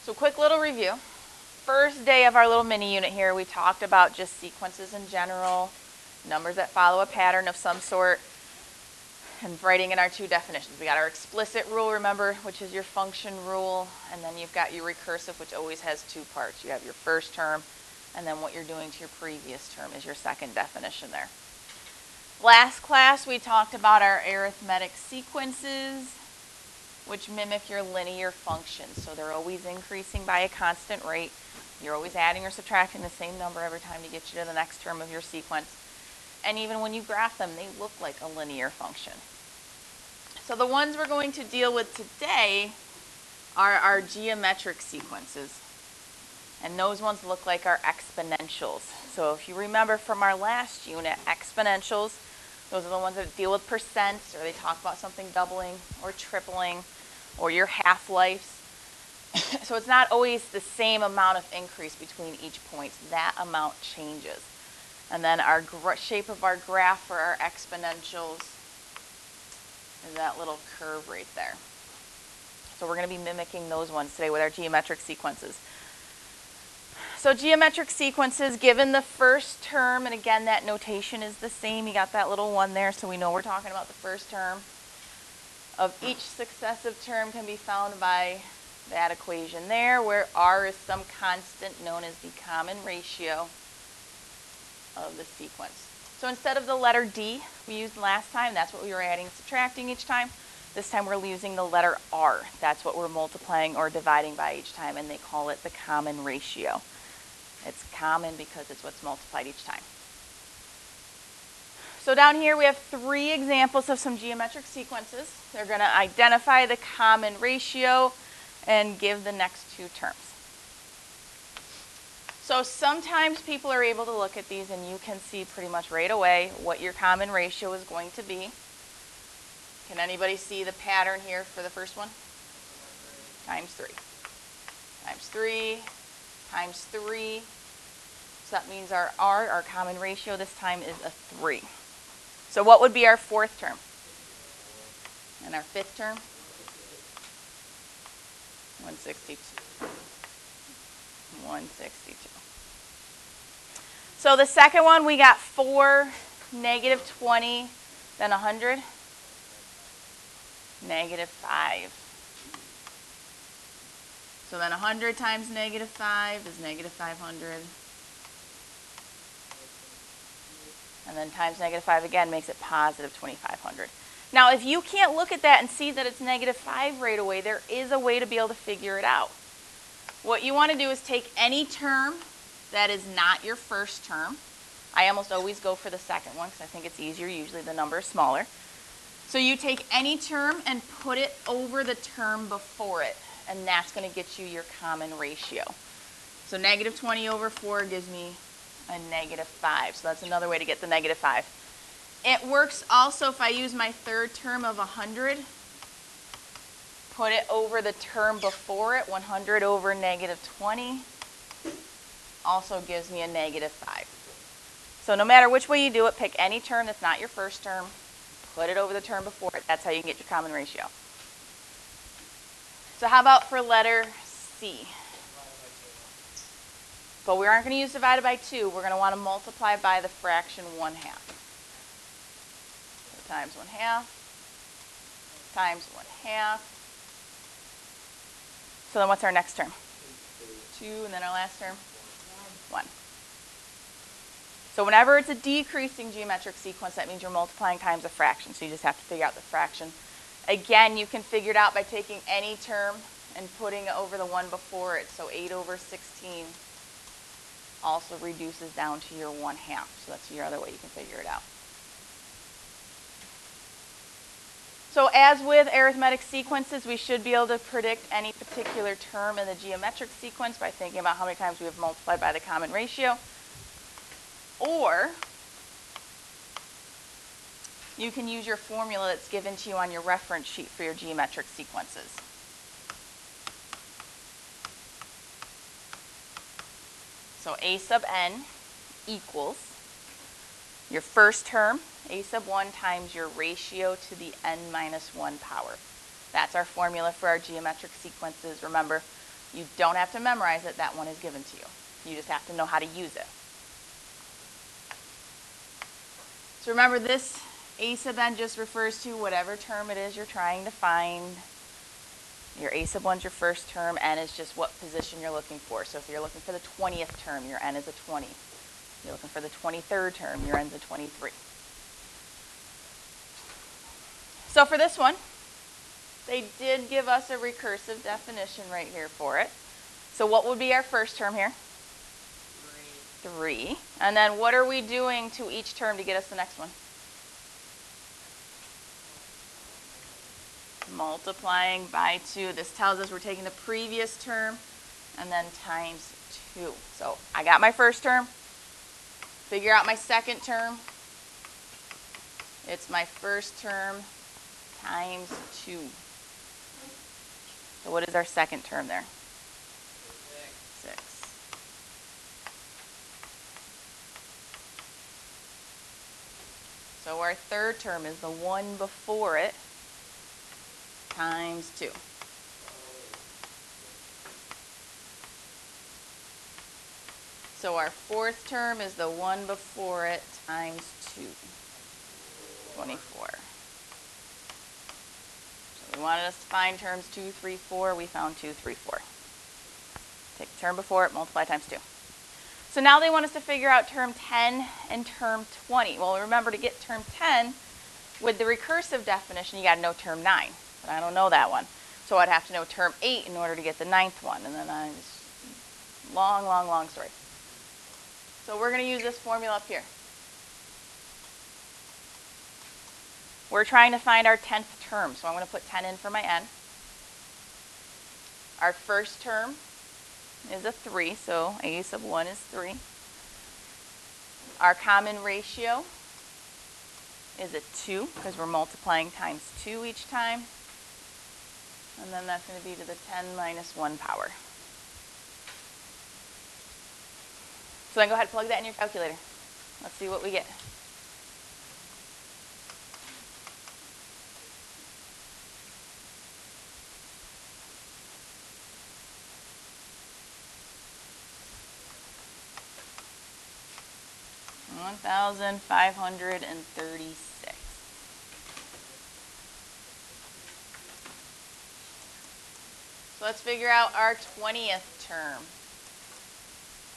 So quick little review. First day of our little mini unit here, we talked about just sequences in general, numbers that follow a pattern of some sort, and writing in our two definitions. We got our explicit rule, remember, which is your function rule, and then you've got your recursive, which always has two parts. You have your first term, and then what you're doing to your previous term is your second definition there. Last class, we talked about our arithmetic sequences, which mimic your linear functions. So they're always increasing by a constant rate. You're always adding or subtracting the same number every time to get you to the next term of your sequence. And even when you graph them, they look like a linear function. So the ones we're going to deal with today are our geometric sequences. And those ones look like our exponentials. So if you remember from our last unit, exponentials, those are the ones that deal with percents, or they talk about something doubling or tripling, or your half-lives. So it's not always the same amount of increase between each point. That amount changes. And then our shape of our graph for our exponentials is that little curve right there. So we're going to be mimicking those ones today with our geometric sequences. So geometric sequences, given the first term, and again that notation is the same. You got that little one there, so we know we're talking about the first term. Of each successive term can be found by that equation there, where r is some constant known as the common ratio of the sequence. So instead of the letter D we used last time, that's what we were adding and subtracting each time. This time we're using the letter r. That's what we're multiplying or dividing by each time, and they call it the common ratio. It's common because it's what's multiplied each time. So down here we have three examples of some geometric sequences. They're going to identify the common ratio and give the next two terms. So sometimes people are able to look at these and you can see pretty much right away what your common ratio is going to be. Can anybody see the pattern here for the first one? Times 3. Times 3. Times 3. So that means our r, our common ratio this time, is a 3. So what would be our fourth term? And our fifth term? 162. 162. So the second one, we got 4, negative 20, then 100, negative 5. So then 100 times negative 5 is negative 500. And then times negative 5 again makes it positive 2,500. Now if you can't look at that and see that it's negative 5 right away, there is a way to be able to figure it out. What you want to do is take any term that is not your first term. I almost always go for the second one because I think it's easier. Usually the number is smaller. So you take any term and put it over the term before it, and that's going to get you your common ratio. So negative 20 over 4 gives me a negative 5. So that's another way to get the negative 5. It works also if I use my third term of 100, put it over the term before it, 100 over negative 20, also gives me a negative 5. So no matter which way you do it, pick any term that's not your first term, put it over the term before it. That's how you can get your common ratio. So how about for letter C? But we aren't going to use divided by 2. We're going to want to multiply by the fraction 1/2. So times 1/2 times 1/2. So then what's our next term? 2, and then our last term? 1. So whenever it's a decreasing geometric sequence, that means you're multiplying times a fraction. So you just have to figure out the fraction. Again, you can figure it out by taking any term and putting it over the one before it. So 8 over 16 also reduces down to your 1/2. So that's your other way you can figure it out. So as with arithmetic sequences, we should be able to predict any particular term in the geometric sequence by thinking about how many times we have multiplied by the common ratio. Or you can use your formula that's given to you on your reference sheet for your geometric sequences. So a sub n equals your first term, a sub 1, times your ratio to the n minus 1 power. That's our formula for our geometric sequences. Remember, You don't have to memorize it. That one is given to you. You just have to know how to use it. So remember, this A sub n just refers to whatever term it is you're trying to find. Your A sub 1 is your first term. N is just what position you're looking for. So if you're looking for the 20th term, your N is a 20. If you're looking for the 23rd term, your N is a 23. So for this one, they did give us a recursive definition right here for it. So what would be our first term here? 3. And then what are we doing to each term to get us the next one? Multiplying by 2. This tells us we're taking the previous term and then times 2. So I got my first term. Figure out my second term. It's my first term times 2. So what is our second term there? 6. So our third term is the one before it times 2. So our fourth term is the one before it times 2. 24. So we wanted us to find terms 2, 3, 4. We found 2, 3, 4. Take the term before it, multiply times 2. So now they want us to figure out term 10 and term 20. Well, remember, to get term 10, with the recursive definition, you got to know term 9. But I don't know that one. So I'd have to know term 8 in order to get the 9th one. And then long, long, long story. So we're going to use this formula up here. We're trying to find our 10th term. So I'm going to put 10 in for my n. Our first term is a 3, so A sub 1 is 3. Our common ratio is a 2, because we're multiplying times 2 each time. And then that's going to be to the 10 minus 1 power. So then go ahead and plug that in your calculator. Let's see what we get. $1,536. So let's figure out our 20th term.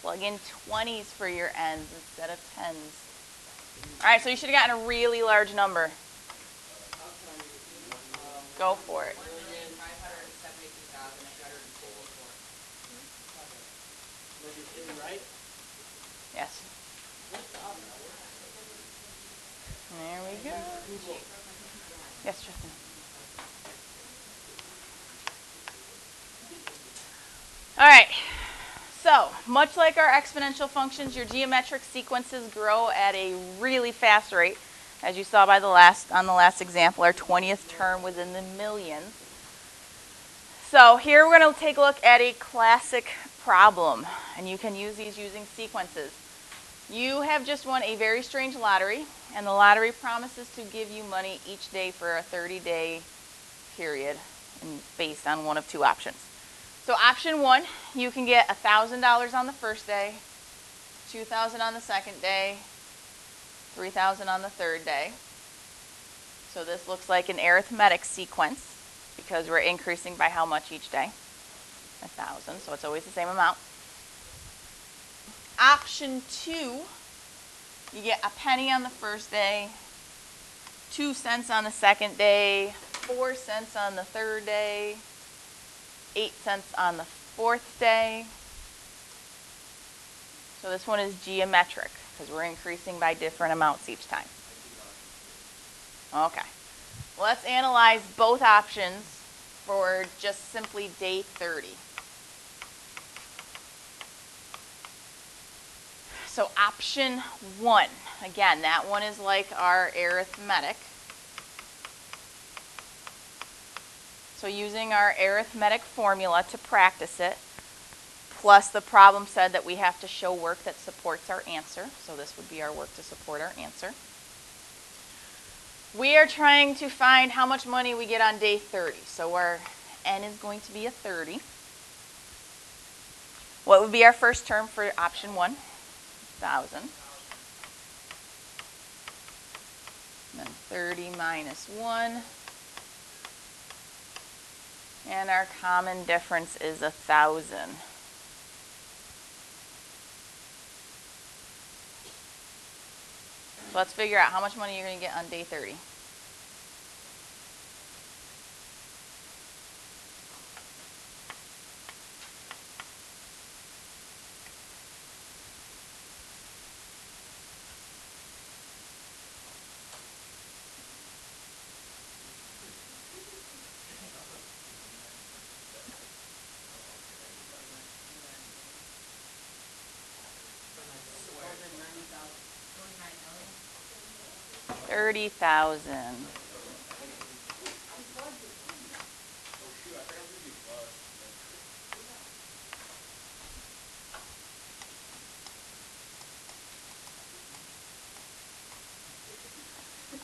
Plug in 20s for your n's instead of 10s. All right, so you should have gotten a really large number. Go for it. Yes. There we go. Yes, Tristan. All right. So, much like our exponential functions, your geometric sequences grow at a really fast rate. As you saw on the last example, our 20th term was in the millions. So here we're going to take a look at a classic problem, and you can use these using sequences. You have just won a very strange lottery, and the lottery promises to give you money each day for a 30-day period based on one of two options. So option 1, you can get $1,000 on the first day, $2,000 on the second day, $3,000 on the third day. So this looks like an arithmetic sequence because we're increasing by how much each day? 1,000, so it's always the same amount. Option 2, you get a penny on the first day, 2 cents on the second day, 4 cents on the third day, 8 cents on the fourth day. So this one is geometric because we're increasing by different amounts each time. Okay. Let's analyze both options for just simply day 30. So option 1, again, that one is like our arithmetic. So using our arithmetic formula to practice it, plus the problem said that we have to show work that supports our answer. So this would be our work to support our answer. We are trying to find how much money we get on day 30. So our n is going to be a 30. What would be our first term for option 1? 1,000. And then 30 minus 1. And our common difference is 1,000. So let's figure out how much money you're going to get on day 30. $30,000.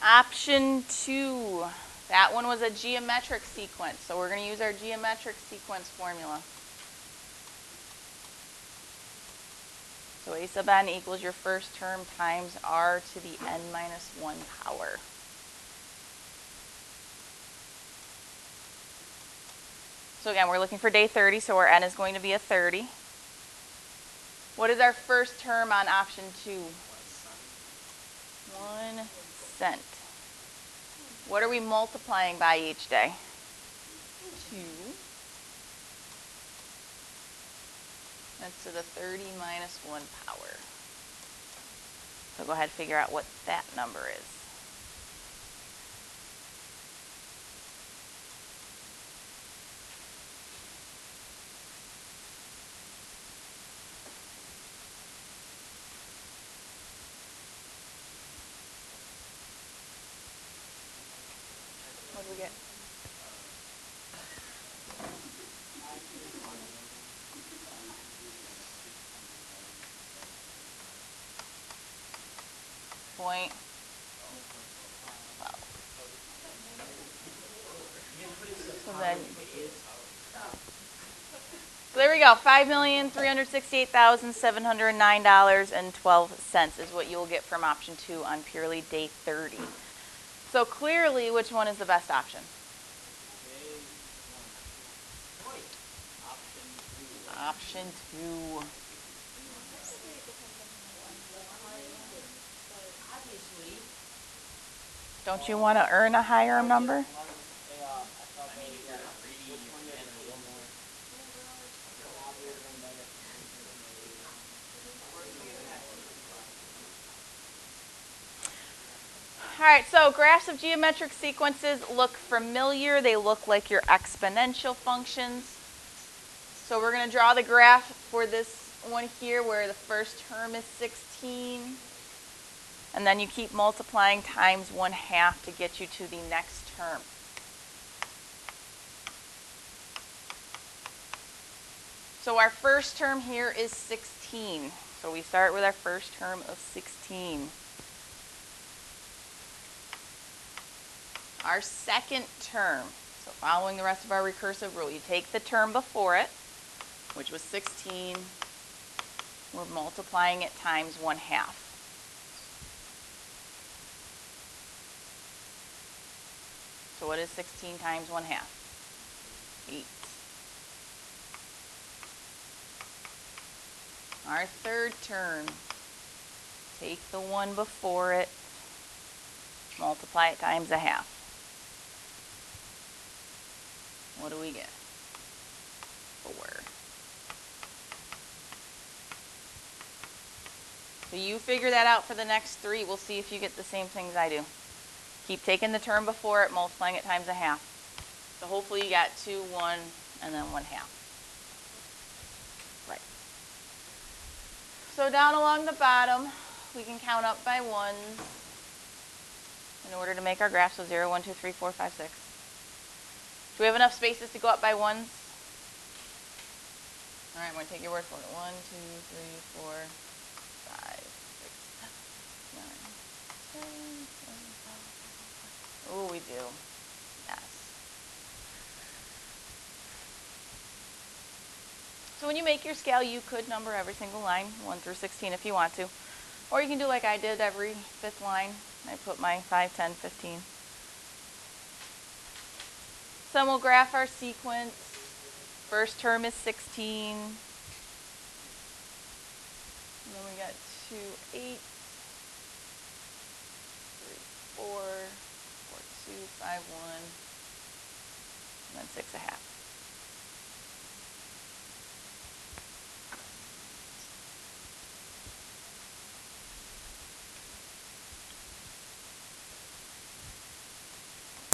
Option 2. That one was a geometric sequence, so we're going to use our geometric sequence formula. So a sub n equals your first term times r to the n minus 1 power. So again, we're looking for day 30, so our n is going to be a 30. What is our first term on option 2? 1 cent. What are we multiplying by each day? 2. That's to the 30 minus 1 power. So go ahead and figure out what that number is. What do we get? Point. So there we go. $5,368,709.12 is what you'll get from option 2 on purely day 30. So clearly, which one is the best option? Option 2. Don't you want to earn a higher number? All right, so graphs of geometric sequences look familiar. They look like your exponential functions. So we're going to draw the graph for this one here where the first term is 16. And then you keep multiplying times 1/2 to get you to the next term. So our first term here is 16. So we start with our first term of 16. Our second term, so following the rest of our recursive rule, you take the term before it, which was 16. We're multiplying it times 1/2. So what is 16 times 1/2? 8. Our third term, take the one before it, multiply it times 1/2. What do we get? 4. So you figure that out for the next 3. We'll see if you get the same things I do. Keep taking the term before it, multiplying it times 1/2. So hopefully you got 2, 1, and then 1/2. Right. So down along the bottom, we can count up by ones in order to make our graph. So 0, 1, 2, 3, 4, 5, 6. Do we have enough spaces to go up by ones? All right, I'm going to take your word for it. 1, 2, 3, 4, 5, 6, 9, 10, 11, 12. Oh, we do. Yes. So when you make your scale, you could number every single line, 1 through 16 if you want to. Or you can do like I did every 5th line. I put my 5, 10, 15. So we'll graph our sequence. First term is 16. And then we got 2, 8, 3, 4, 4, 2, 5, 1, and then 6 1/2.